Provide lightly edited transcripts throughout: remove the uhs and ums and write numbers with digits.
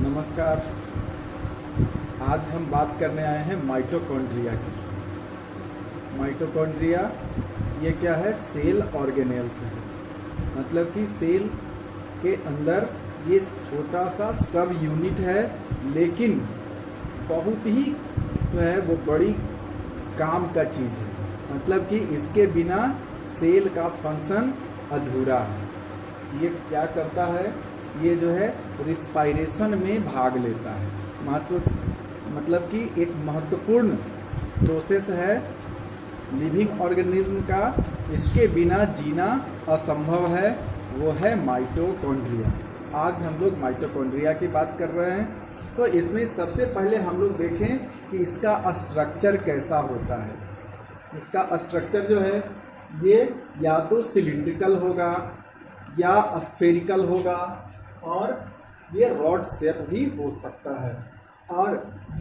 नमस्कार। आज हम बात करने आए हैं माइटोकॉन्ड्रिया की। माइटोकॉन्ड्रिया ये क्या है? सेल ऑर्गेनेल्स है। मतलब कि सेल के अंदर ये छोटा सा सब यूनिट है, लेकिन बहुत ही जो है वो बड़ी काम का चीज़ है। मतलब कि इसके बिना सेल का फंक्शन अधूरा है। ये क्या करता है? ये जो है रिस्पायरेशन में भाग लेता है। मतलब कि एक महत्वपूर्ण प्रोसेस है लिविंग ऑर्गेनिज्म का। इसके बिना जीना असंभव है, वो है माइटोकॉन्ड्रिया। आज हम लोग माइटोकॉन्ड्रिया की बात कर रहे हैं। तो इसमें सबसे पहले हम लोग देखें कि इसका स्ट्रक्चर कैसा होता है। इसका स्ट्रक्चर जो है ये या तो सिलिंड्रिकल होगा या स्फेरिकल होगा, और ये रॉड शेप भी हो सकता है। और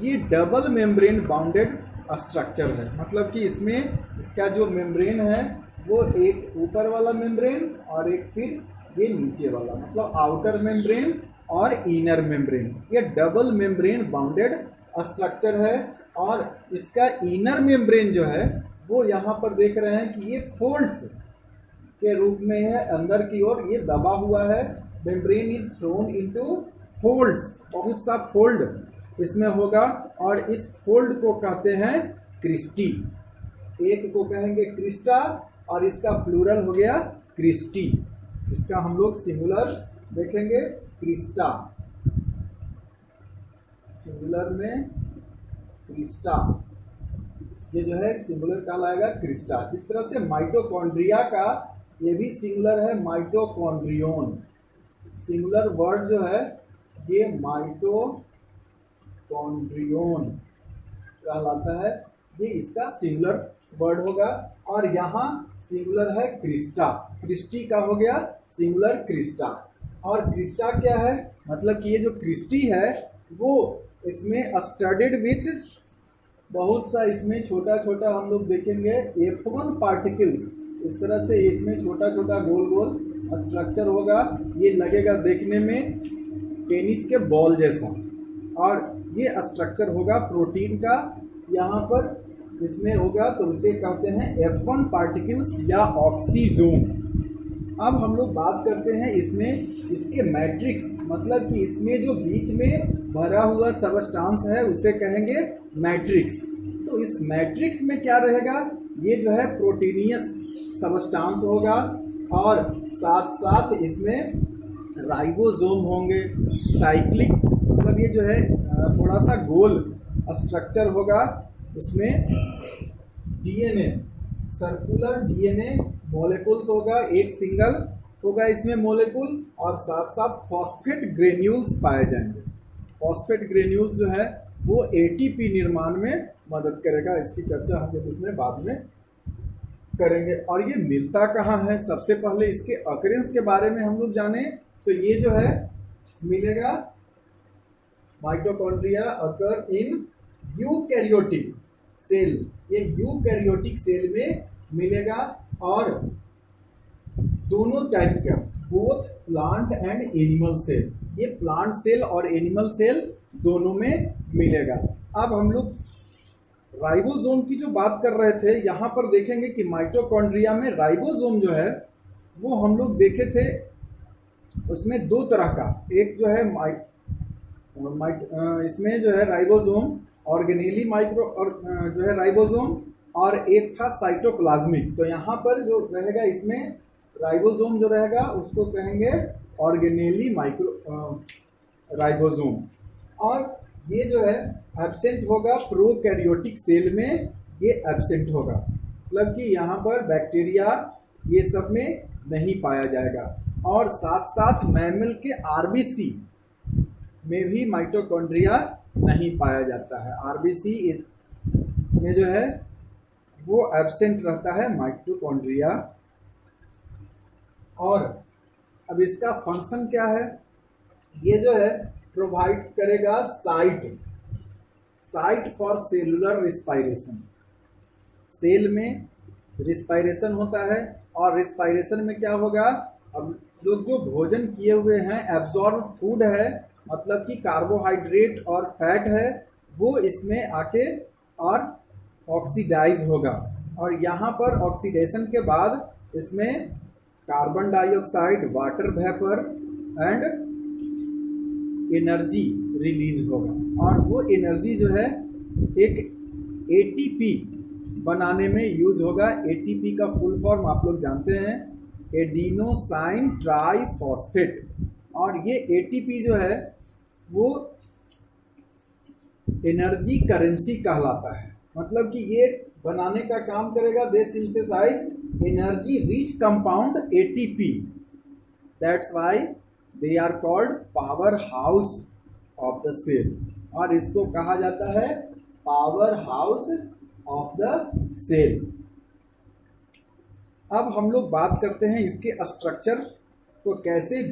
ये डबल मेम्ब्रेन बाउंडेड स्ट्रक्चर है। मतलब कि इसमें इसका जो मेम्ब्रेन है वो एक ऊपर वाला मेम्ब्रेन और एक फिर ये नीचे वाला, मतलब आउटर मेम्ब्रेन और इनर मेम्ब्रेन। ये डबल मेम्ब्रेन बाउंडेड स्ट्रक्चर है। और इसका इनर मेम्ब्रेन जो है वो यहाँ पर देख रहे हैं कि ये फोल्ड्स के रूप में है। अंदर की ओर ये दबा हुआ है। Membrane is throne into folds, बहुत सा फोल्ड इसमें होगा। और इस फोल्ड को कहते हैं क्रिस्टी। एक को कहेंगे क्रिस्टा और इसका प्लूरल हो गया क्रिस्टी। इसका हम लोग सिंगुलर देखेंगे क्रिस्टा, सिंगुलर में क्रिस्टा। ये जो है सिंगुलर कहलाएगा क्रिस्टा। इस तरह से माइटोकॉन्ड्रिया का ये भी सिंगुलर है माइटोकॉन्ड्रियोन। सिंगुलर वर्ड जो है ये माइटोकॉन्ड्रियोन कहलाता है। ये इसका सिंगुलर वर्ड होगा। और यहाँ सिंगुलर है क्रिस्टा। क्रिस्टी का हो गया सिंगुलर क्रिस्टा। और क्रिस्टा क्या है? मतलब कि ये जो क्रिस्टी है वो इसमें स्टडेड विथ बहुत सा, इसमें छोटा छोटा हम लोग देखेंगे F1 पार्टिकल्स। इस तरह से इसमें छोटा छोटा गोल गोल स्ट्रक्चर होगा। ये लगेगा देखने में टेनिस के बॉल जैसा। और ये स्ट्रक्चर होगा प्रोटीन का। यहाँ पर इसमें होगा तो उसे कहते हैं F1 पार्टिकल्स या ऑक्सीजोम। अब हम लोग बात करते हैं इसमें इसके मैट्रिक्स। मतलब कि इसमें जो बीच में भरा हुआ सबस्टांस है उसे कहेंगे मैट्रिक्स। तो इस मैट्रिक्स में क्या रहेगा? ये जो है प्रोटीनियस सबस्टांस होगा। और साथ साथ इसमें राइबोसोम होंगे, साइक्लिक, मतलब ये जो है थोड़ा सा गोल स्ट्रक्चर होगा। इसमें डीएनए, सर्कुलर डीएनए मॉलिक्यूल्स होगा, एक सिंगल होगा इसमें मॉलिक्यूल। और साथ साथ फॉस्फेट ग्रेन्यूल्स पाए जाएंगे। फॉस्फेट ग्रेन्यूल्स जो है वो एटीपी निर्माण में मदद करेगा। इसकी चर्चा हम लोग इसमें बाद में करेंगे। और ये मिलता कहाँ है? सबसे पहले इसके अकरेंस के बारे में हम लोग जाने तो ये जो है मिलेगा mitochondria occur in eukaryotic cell. ये यूकैरियोटिक सेल में मिलेगा। और दोनों टाइप का, both plant and animal cell, ये प्लांट सेल और एनिमल सेल दोनों में मिलेगा। अब हम लोग राइबोसोम की जो बात कर रहे थे, यहाँ पर देखेंगे कि माइटोकॉन्ड्रिया में राइबोसोम जो है वो हम लोग देखे थे। उसमें दो तरह का, एक जो है इसमें जो है राइबोसोम ऑर्गेनेली माइक्रो और जो है राइबोसोम, और एक था साइटोप्लाज्मिक। तो यहाँ पर जो रहेगा इसमें राइबोसोम जो रहेगा उसको कहेंगे ऑर्गेनेली माइक्रो राइबोसोम। और ये जो है एब्सेंट होगा प्रोकैरियोटिक सेल में, ये एब्सेंट होगा। मतलब कि यहाँ पर बैक्टीरिया ये सब में नहीं पाया जाएगा। और साथ साथ मैमल के आरबीसी में भी माइटोकॉन्ड्रिया नहीं पाया जाता है। आरबीसी में जो है वो एब्सेंट रहता है माइटोकॉन्ड्रिया। और अब इसका फंक्शन क्या है? ये जो है प्रोवाइड करेगा site for cellular respiration. Cell में रिस्पायरेशन होता है। और रिस्पायरेशन में क्या होगा? अब लोग जो भोजन किए हुए हैं, एब्जॉर्ब फूड है, मतलब कि कार्बोहाइड्रेट और फैट है वो इसमें आके और ऑक्सीडाइज होगा, और यहाँ पर ऑक्सीडेशन के बाद इसमें carbon dioxide, water vapour and energy release होगा, और वो एनर्जी जो है एक एटीपी बनाने में यूज होगा। एटीपी का फुल फॉर्म आप लोग जानते हैं, एडिनोसाइन ट्राइफॉस्फेट, और ये एटीपी जो है वो एनर्जी करेंसी कहलाता है। मतलब कि ये बनाने का काम करेगा, they synthesize energy rich compound ATP, that's why they are called power house of the cell, और इसको कहा जाता है power house of the cell. अब हम लोग बात करते हैं इसके स्ट्रक्चर को कैसे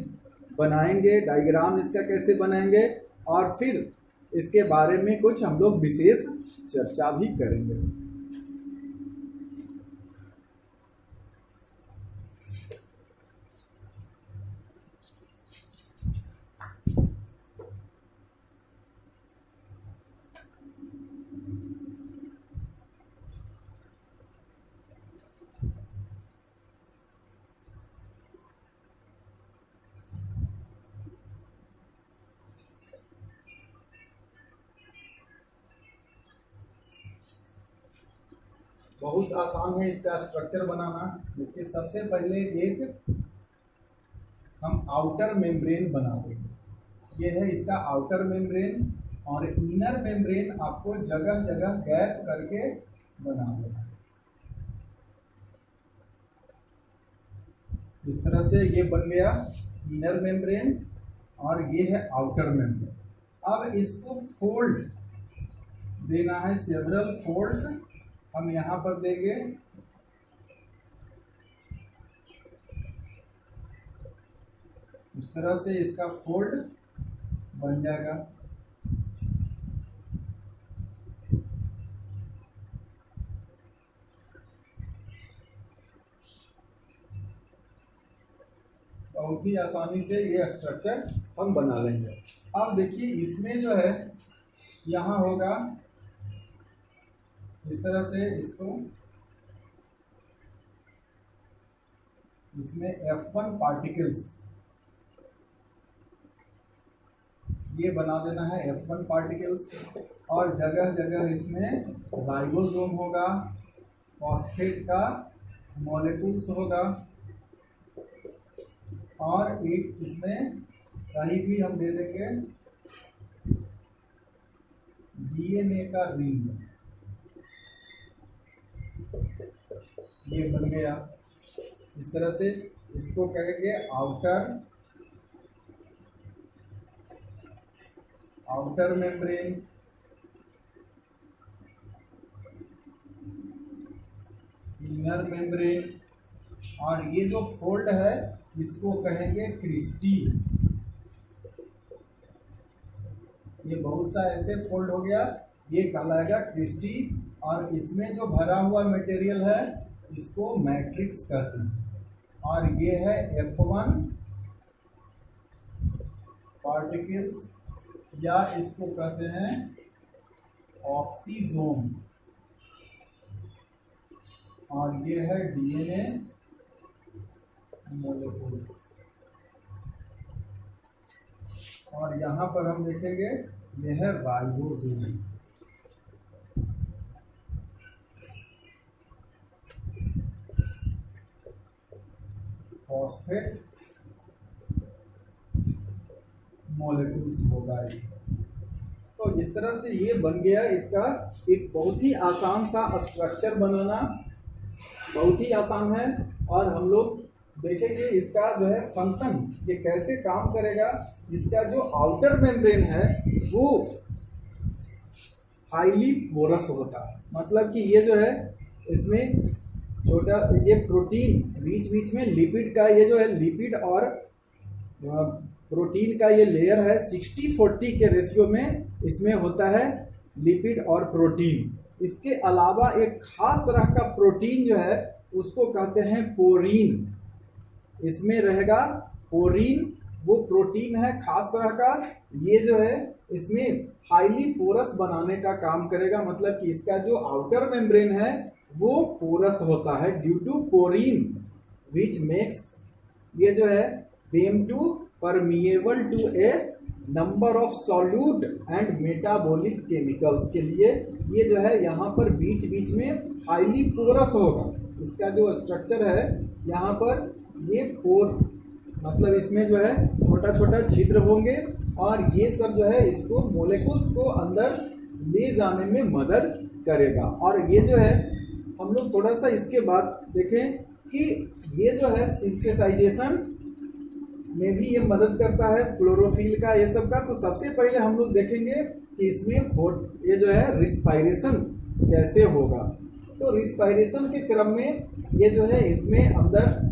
बनाएंगे, डायग्राम इसका कैसे बनाएंगे, और फिर इसके बारे में कुछ हम लोग विशेष चर्चा भी करेंगे। बहुत आसान है इसका स्ट्रक्चर बनाना। देखिए, सबसे पहले एक हम आउटर मेम्ब्रेन बना देंगे। ये है इसका आउटर मेम्ब्रेन, और इनर मेम्ब्रेन आपको जगह जगह गैप करके बना देना। इस तरह से ये बन गया इनर मेम्ब्रेन, और ये है आउटर मेम्ब्रेन। अब इसको फोल्ड देना है, सेवरल फोल्ड्स हम यहाँ पर देंगे। इस तरह से इसका फोल्ड बन जाएगा। बहुत ही आसानी से ये स्ट्रक्चर हम बना लेंगे। अब देखिए, इसमें जो है यहाँ होगा इस तरह से, इसमें F1 पार्टिकल्स ये बना देना है, F1 पार्टिकल्स, और जगह जगह इसमें राइबोसोम होगा, फॉस्फेट का मॉलिक्यूल्स होगा, और एक इसमें कहीं भी हम दे देंगे DNA का रिंग। ये बन गया। इस तरह से इसको कहेंगे आउटर मेम्ब्रेन, इनर मेम्ब्रेन, और ये जो फोल्ड है इसको कहेंगे क्रिस्टी। ये बहुत सा ऐसे फोल्ड हो गया, ये कहलाएगा क्रिस्टी, और इसमें जो भरा हुआ मटेरियल है इसको मैट्रिक्स कहते हैं, और ये है F1 पार्टिकल्स, या इसको कहते हैं ऑक्सीजोम, और ये है DNA मोलेक्यूल्स, और यहाँ पर हम देखेंगे ये है राइबोसोम। फॉस्फेट मॉलिक्यूल्स होगा इसका। तो इस तरह से ये बन गया इसका एक बहुत ही आसान सा स्ट्रक्चर बनाना, बहुत ही आसान है। और हम लोग देखेंगे इसका जो है फंक्शन, ये कैसे काम करेगा। इसका जो आउटर मेम्ब्रेन है वो हाईली पोरस होता है, मतलब कि ये जो है इसमें छोटा ये प्रोटीन, बीच बीच में लिपिड का ये जो है लिपिड और प्रोटीन का ये लेयर है 60-40 के रेशियो में इसमें होता है लिपिड और प्रोटीन। इसके अलावा एक खास तरह का प्रोटीन जो है उसको कहते हैं पोरीन, इसमें रहेगा पोरीन। वो प्रोटीन है खास तरह का, ये जो है इसमें हाईली पोरस बनाने का काम करेगा, मतलब कि इसका जो आउटर मेम्ब्रेन है वो पोरस होता है due to porin which makes ये जो है them to permeable to a number of solute and metabolic chemicals के लिए ये जो है यहाँ पर बीच बीच में हाईली पोरस होगा। इसका जो स्ट्रक्चर है यहाँ पर ये पोर मतलब इसमें जो है छोटा छोटा छिद्र होंगे और ये सब जो है इसको मोलेकुल्स को अंदर ले जाने में मदद करेगा। और ये जो है हम लोग थोड़ा सा इसके बाद देखें कि ये जो है सिंथेसाइजेशन में भी ये मदद करता है क्लोरोफिल का ये सब का। तो सबसे पहले हम लोग देखेंगे कि इसमें ये जो है रिस्पायरेशन कैसे होगा। तो रिस्पायरेशन के क्रम में ये जो है इसमें अंदर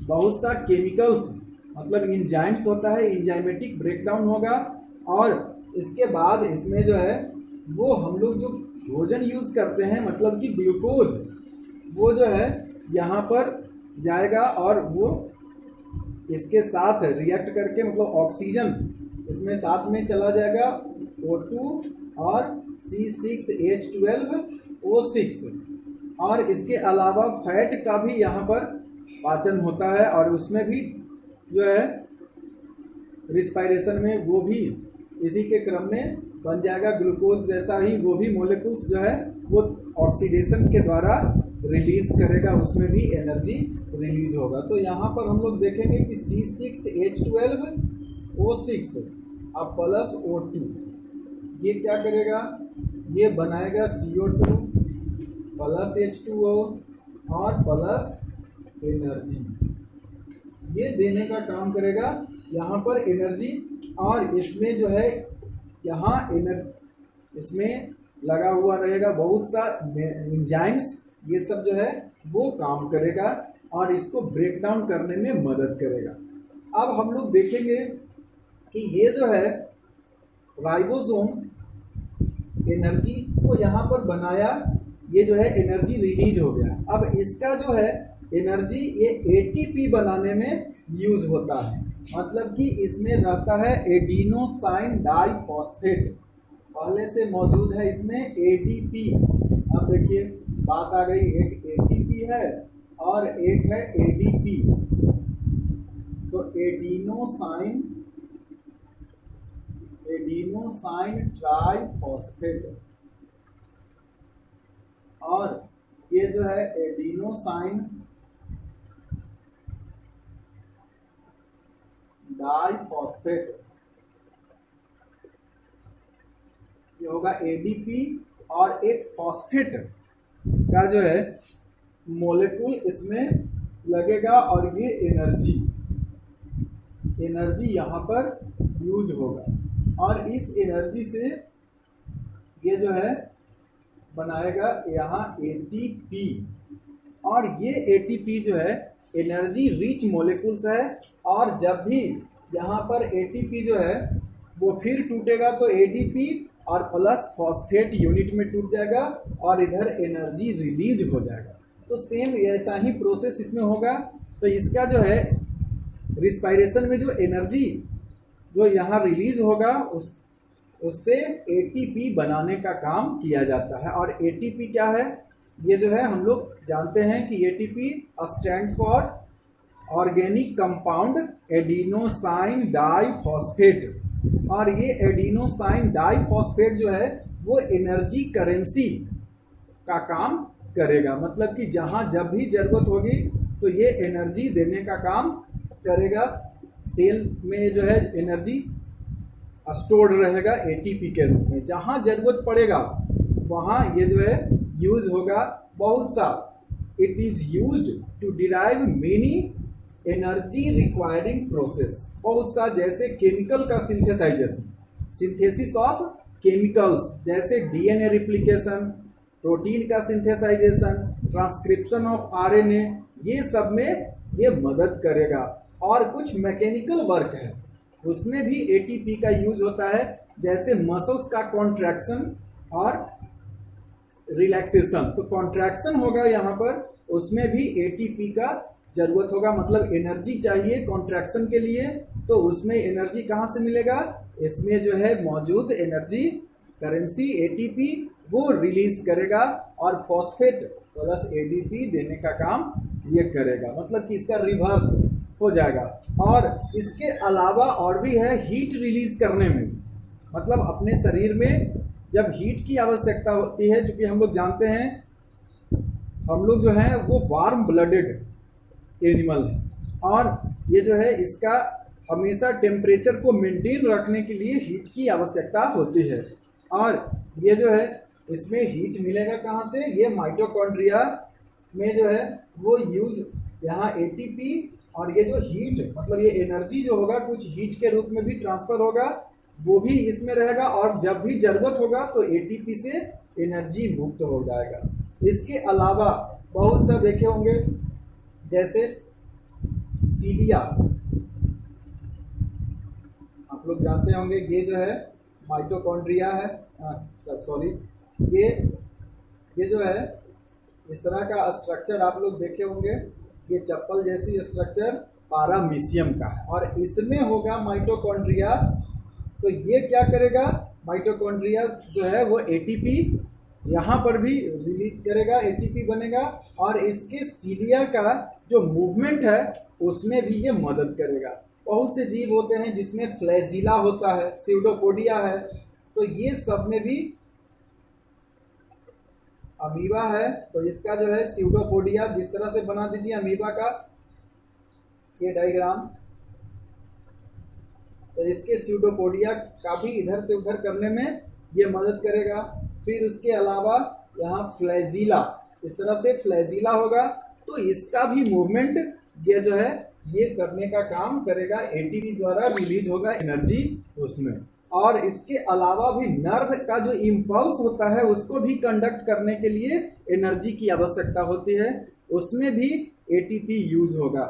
बहुत सा केमिकल्स मतलब इंजाइम्स होता है, इंजाइमेटिक ब्रेकडाउन होगा और इसके बाद इसमें जो है वो हम लोग जो भोजन यूज करते हैं मतलब कि ग्लूकोज वो जो है यहाँ पर जाएगा और वो इसके साथ रिएक्ट करके मतलब ऑक्सीजन इसमें साथ में चला जाएगा O2 और C6H12O6 और इसके अलावा फैट का भी यहाँ पर पाचन होता है और उसमें भी जो है रिस्पायरेशन में वो भी इसी के क्रम में बन जाएगा ग्लूकोज जैसा ही, वो भी मोलेकुल्स जो है वो ऑक्सीडेशन के द्वारा रिलीज करेगा, उसमें भी एनर्जी रिलीज होगा। तो यहाँ पर हम लोग देखेंगे कि C6H12O6 और प्लस O2 ये क्या करेगा, ये बनाएगा CO2 प्लस H2O और प्लस एनर्जी, ये देने का काम करेगा यहाँ पर एनर्जी। और इसमें जो है यहाँ इसमें लगा हुआ रहेगा बहुत सा एंजाइम्स, ये सब जो है वो काम करेगा और इसको ब्रेक डाउन करने में मदद करेगा। अब हम लोग देखेंगे कि ये जो है राइबोसोम एनर्जी को यहाँ पर बनाया, ये जो है एनर्जी रिलीज हो गया। अब इसका जो है एनर्जी ये एटीपी बनाने में यूज होता है, मतलब कि इसमें रहता है एडिनोसाइन डाइफॉस्फेट, पहले से मौजूद है इसमें एडीपी। अब देखिए बात आ गई, एक एटीपी है और एक है एडीपी। तो एडिनोसाइन ट्राइफॉस्फेट और ये जो है एडिनोसाइन डाइफॉस्फेट, ये होगा एडीपी और एक फॉस्फेट का जो है मोलेकुल इसमें लगेगा और ये एनर्जी यहाँ पर यूज होगा और इस एनर्जी से ये जो है बनाएगा यहाँ एटीपी। और ये एटीपी जो है एनर्जी रिच मोलेकुल्स है और जब भी यहाँ पर एटीपी जो है वो फिर टूटेगा तो एडीपी और प्लस फॉस्फेट यूनिट में टूट जाएगा और इधर एनर्जी रिलीज हो जाएगा। तो सेम ऐसा ही प्रोसेस इसमें होगा। तो इसका जो है रिस्पायरेशन में जो एनर्जी जो यहाँ रिलीज होगा उससे एटीपी बनाने का काम किया जाता है। और एटीपी क्या है, ये जो है हम लोग जानते हैं कि ATP stand for organic compound adenosine diphosphate. और ये एडिनोसाइन डाइफॉस्फेट जो है वो एनर्जी करेंसी का काम करेगा, मतलब कि जहाँ जब भी जरूरत होगी तो ये एनर्जी देने का काम करेगा। सेल में जो है एनर्जी स्टोर्ड रहेगा एटीपी के रूप में, जहाँ जरूरत पड़ेगा वहाँ ये जो है यूज होगा बहुत सा। It is used to derive many energy requiring process, बहुत सा, जैसे केमिकल का सिंथेसाइजेशन, सिंथेसिस ऑफ केमिकल्स, जैसे डीएनए रिप्लिकेशन, प्रोटीन का सिंथेसाइजेशन, ट्रांसक्रिप्शन ऑफ आरएनए, ये सब में ये मदद करेगा। और कुछ मैकेनिकल वर्क है उसमें भी एटीपी का यूज होता है, जैसे मसल्स का कॉन्ट्रैक्शन और रिलैक्सेशन। तो कॉन्ट्रैक्शन होगा यहाँ पर, उसमें भी एटीपी का जरूरत होगा, मतलब एनर्जी चाहिए कॉन्ट्रैक्शन के लिए तो उसमें एनर्जी कहाँ से मिलेगा, इसमें जो है मौजूद एनर्जी करेंसी एटीपी वो रिलीज करेगा और फॉस्फेट प्लस एडीपी देने का काम ये करेगा, मतलब कि इसका रिवर्स हो जाएगा। और इसके अलावा और भी है हीट रिलीज करने में, मतलब अपने शरीर में जब हीट की आवश्यकता होती है, क्योंकि हम लोग जानते हैं हम लोग जो है वो वार्म ब्लडेड एनिमल है और ये जो है इसका हमेशा टेम्परेचर को मेंटेन रखने के लिए हीट की आवश्यकता होती है। और ये जो है इसमें हीट मिलेगा कहाँ से, ये माइटोकॉन्ड्रिया में जो है वो यूज यहाँ एटीपी और ये जो हीट मतलब ये एनर्जी जो होगा कुछ हीट के रूप में भी ट्रांसफर होगा, वो भी इसमें रहेगा और जब भी जरूरत होगा तो एटीपी से एनर्जी मुक्त हो जाएगा। इसके अलावा बहुत सा देखे होंगे जैसे सीलिया, आप लोग जानते होंगे ये जो है माइटोकॉन्ड्रिया है, सॉरी ये जो है इस तरह का स्ट्रक्चर आप लोग देखे होंगे, ये चप्पल जैसी स्ट्रक्चर पारामीशियम का है और इसमें होगा माइटोकॉन्ड्रिया। तो ये क्या करेगा, माइटोकॉन्ड्रिया जो है वो एटीपी यहाँ पर भी रिलीज करेगा, एटीपी बनेगा और इसके सीलिया का जो मूवमेंट है उसमें भी ये मदद करेगा। बहुत से जीव होते हैं जिसमें फ्लैजिला होता है, स्यूडोपोडिया है, तो ये सब में भी अमीबा है, तो इसका जो है स्यूडोपोडिया जिस तरह से बना दीजिए अमीबा का ये डायग्राम, तो इसके स्यूडोपोडिया का भी इधर से उधर करने में ये मदद करेगा। फिर उसके अलावा यहाँ फ्लैजिला, इस तरह से फ्लैजिला होगा तो इसका भी मूवमेंट ये जो है ये करने का काम करेगा, एटीपी द्वारा रिलीज होगा एनर्जी उसमें। और इसके अलावा भी नर्व का जो इम्पल्स होता है उसको भी कंडक्ट करने के लिए एनर्जी की आवश्यकता होती है, उसमें भी एटीपी यूज होगा।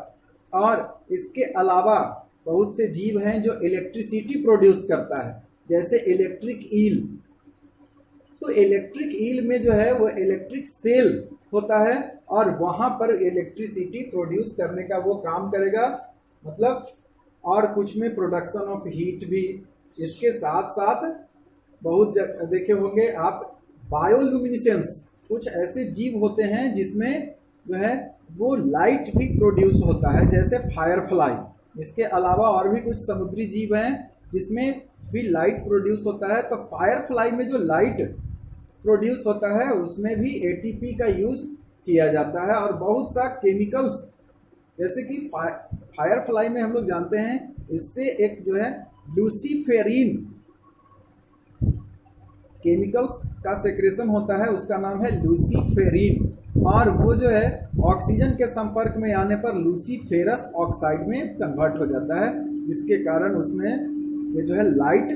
और इसके अलावा बहुत से जीव हैं जो इलेक्ट्रिसिटी प्रोड्यूस करता है, जैसे इलेक्ट्रिक ईल, तो इलेक्ट्रिक ईल में जो है वो इलेक्ट्रिक सेल होता है और वहाँ पर इलेक्ट्रिसिटी प्रोड्यूस करने का वो काम करेगा, मतलब और कुछ में प्रोडक्शन ऑफ हीट भी। इसके साथ साथ बहुत देखे होंगे आप बायोल्यूमिनेसेंस, कुछ ऐसे जीव होते हैं जिसमें जो है वो लाइट भी प्रोड्यूस होता है, जैसे फायरफ्लाई। इसके अलावा और भी कुछ समुद्री जीव हैं जिसमें भी लाइट प्रोड्यूस होता है, तो फायरफ्लाई में जो लाइट प्रोड्यूस होता है उसमें भी एटीपी का यूज किया जाता है। और बहुत सा केमिकल्स जैसे कि फायरफ्लाई में हम लोग जानते हैं इससे एक जो है लूसीफेरिन केमिकल्स का सेक्रेशन होता है, उसका नाम है लूसीफेरिन, और वो जो है ऑक्सीजन के संपर्क में आने पर लूसीफेरस ऑक्साइड में कन्वर्ट हो जाता है, जिसके कारण उसमें ये जो है लाइट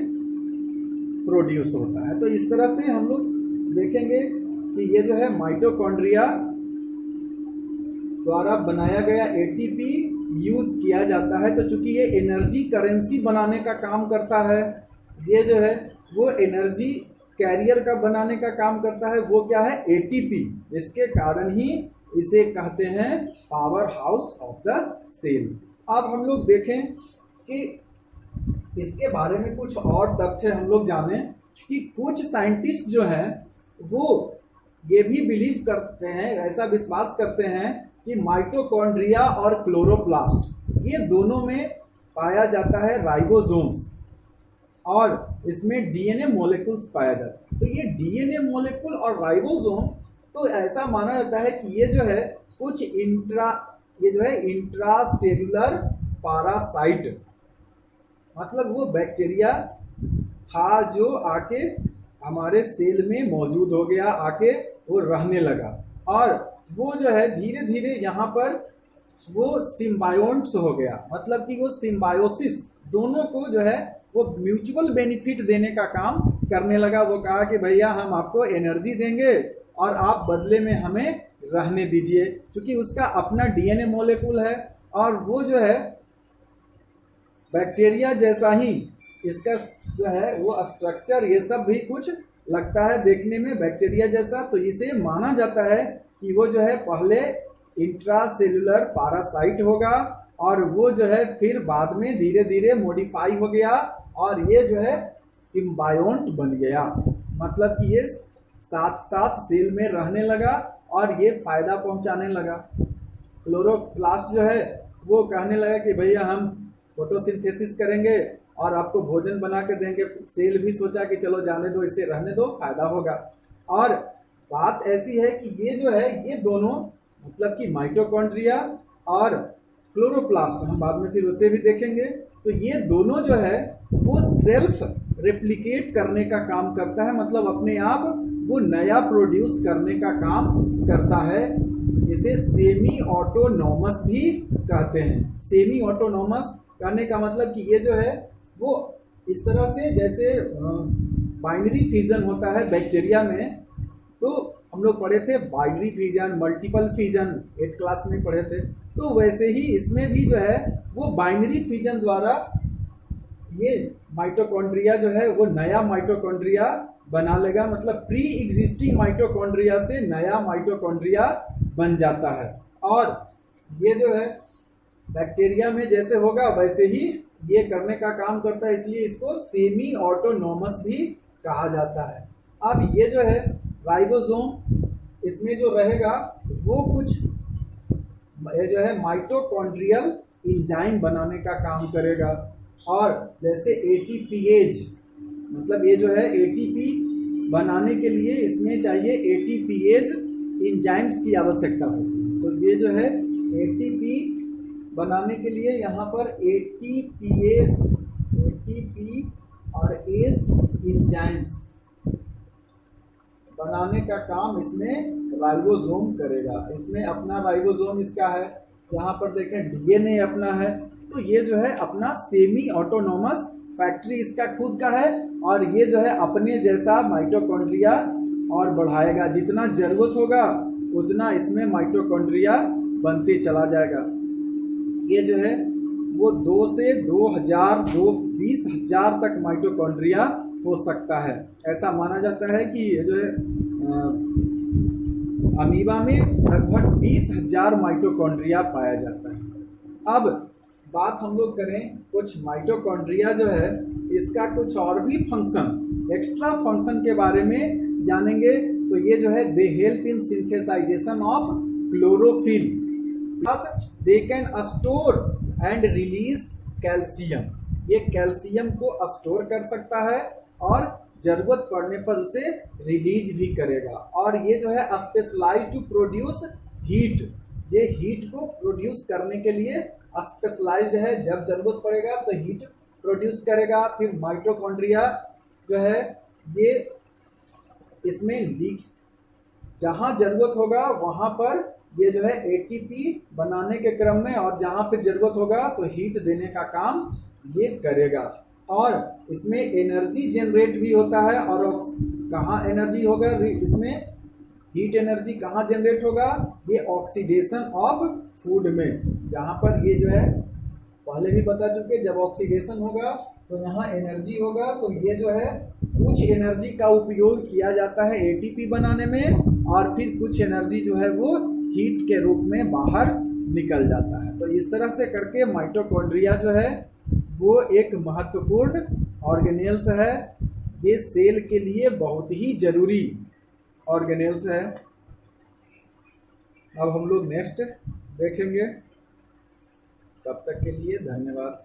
प्रोड्यूस होता है। तो इस तरह से हम लोग देखेंगे कि ये जो है माइटोकॉन्ड्रिया द्वारा बनाया गया एटीपी यूज किया जाता है। तो चूंकि ये एनर्जी करेंसी बनाने का काम करता है, ये जो है वो एनर्जी कैरियर का बनाने का काम करता है, वो क्या है एटीपी। इसके कारण ही इसे कहते हैं power house of the cell. अब हम लोग देखें कि इसके बारे में कुछ और तथ्य हम लोग जानें कि कुछ साइंटिस्ट जो हैं वो ये भी बिलीव करते हैं, ऐसा विश्वास करते हैं कि माइटोकॉन्ड्रिया और क्लोरोप्लास्ट ये दोनों में पाया जाता है राइबोसोम्स और इसमें डीएनए मॉलिक्यूल्स पाया जाता है। तो ये डीएनए मॉलिक्यूल और राइबोसोम तो ऐसा माना जाता है कि ये जो है कुछ इंट्रासेल्युलर पैरासाइट, मतलब वो बैक्टीरिया था जो आके हमारे सेल में मौजूद हो गया, आके वो रहने लगा और वो जो है धीरे धीरे यहाँ पर वो सिम्बायोन्ट्स हो गया, मतलब कि वो सिम्बायोसिस दोनों को जो है वो म्यूचुअल बेनिफिट देने का काम करने लगा। वो कहा कि भैया हम आपको एनर्जी देंगे और आप बदले में हमें रहने दीजिए, क्योंकि उसका अपना डीएनए मॉलिक्यूल है और वो जो है बैक्टीरिया जैसा ही इसका जो है वो स्ट्रक्चर ये सब भी कुछ लगता है देखने में बैक्टीरिया जैसा। तो इसे माना जाता है कि वो जो है पहले इंट्रासेल्युलर पैरासाइट होगा और वो जो है फिर बाद में धीरे धीरे मॉडिफाई हो गया और ये जो है सिम्बायोंट बन गया। मतलब कि ये साथ साथ सेल में रहने लगा और ये फायदा पहुंचाने लगा। क्लोरोप्लास्ट जो है वो कहने लगा कि भैया हम फोटोसिंथेसिस करेंगे और आपको भोजन बना के देंगे। सेल भी सोचा कि चलो जाने दो, इसे रहने दो, फायदा होगा। और बात ऐसी है कि ये जो है ये दोनों मतलब कि माइटोकॉन्ड्रिया और क्लोरोप्लास्ट, हम बाद में फिर उसे भी देखेंगे, तो ये दोनों जो है वो सेल्फ रेप्लिकेट करने का काम करता है। मतलब अपने आप वो नया प्रोड्यूस करने का काम करता है। इसे सेमी ऑटोनोमस भी कहते हैं। सेमी ऑटोनोमस कहने का मतलब कि ये जो है वो इस तरह से जैसे बाइनरी फिजन होता है बैक्टीरिया में, तो हम लोग पढ़े थे binary fission, multiple fission 8th class में पढ़े थे। तो वैसे ही इसमें भी जो है वो बाइनरी फिजन द्वारा ये माइटोकॉन्ड्रिया जो है वो नया माइटोकॉन्ड्रिया बना लेगा। मतलब प्री एग्जिस्टिंग माइटोकॉन्ड्रिया से नया माइटोकॉन्ड्रिया बन जाता है। और ये जो है बैक्टीरिया में जैसे होगा वैसे ही ये करने का काम करता है, इसलिए इसको सेमी ऑटोनोमस भी कहा जाता है। अब ये जो है राइबोसोम, इसमें जो रहेगा वो कुछ ये जो है माइटोकॉन्ड्रियल एंजाइम बनाने का काम करेगा। और जैसे एटीपीएज, मतलब ये जो है एटीपी बनाने के लिए इसमें चाहिए एटीपीएज एंजाइम्स की आवश्यकता होती है। तो ये जो है एटीपी बनाने के लिए यहाँ पर एटीपीएज, एटीपी और एज एंजाइम्स बनाने का काम इसमें राइबोसोम करेगा। इसमें अपना राइबोसोम इसका है, यहाँ पर देखें डीएनए अपना है। तो ये जो है अपना सेमी ऑटोनोमस फैक्ट्री इसका खुद का है और ये जो है अपने जैसा माइटोकॉन्ड्रिया और बढ़ाएगा। जितना जरूरत होगा उतना इसमें माइटोकॉन्ड्रिया बनते चला जाएगा। ये जो है वो 2 से 2000 20,000 तक माइटोकॉन्ड्रिया हो सकता है। ऐसा माना जाता है कि ये जो है अमीबा में लगभग 20,000 माइटोकॉन्ड्रिया पाया जाता है। अब बात हम लोग करें कुछ माइटोकॉन्ड्रिया जो है इसका कुछ और भी फंक्शन, एक्स्ट्रा फंक्शन के बारे में जानेंगे। तो ये जो है they help in synthesization of chlorophyll, they can store and release calcium. ये कैल्शियम को स्टोर कर सकता है और जरूरत पड़ने पर उसे रिलीज भी करेगा। और ये जो है स्पेशलाइज टू प्रोड्यूस हीट, ये हीट को प्रोड्यूस करने के लिए स्पेशलाइज्ड है। जब जरूरत पड़ेगा तो हीट प्रोड्यूस करेगा। फिर माइटोकॉन्ड्रिया जो है ये इसमें लीक, जहां जरूरत होगा वहां पर ये जो है एटीपी बनाने के क्रम में, और जहां पर जरूरत होगा तो हीट देने का काम ये करेगा। और इसमें एनर्जी जनरेट भी होता है। और कहाँ एनर्जी होगा इसमें, हीट एनर्जी कहाँ जनरेट होगा, ये ऑक्सीडेशन ऑफ फूड में, जहाँ पर ये जो है पहले भी बता चुके, जब ऑक्सीडेशन होगा तो यहाँ एनर्जी होगा। तो ये जो है कुछ एनर्जी का उपयोग किया जाता है एटीपी बनाने में और फिर कुछ एनर्जी जो है वो हीट के रूप में बाहर निकल जाता है। तो इस तरह से करके माइटोकॉन्ड्रिया जो है वो एक महत्वपूर्ण ऑर्गेनेल्स है। ये सेल के लिए बहुत ही जरूरी ऑर्गेनेल्स है। अब हम लोग नेक्स्ट देखेंगे। तब तक के लिए धन्यवाद।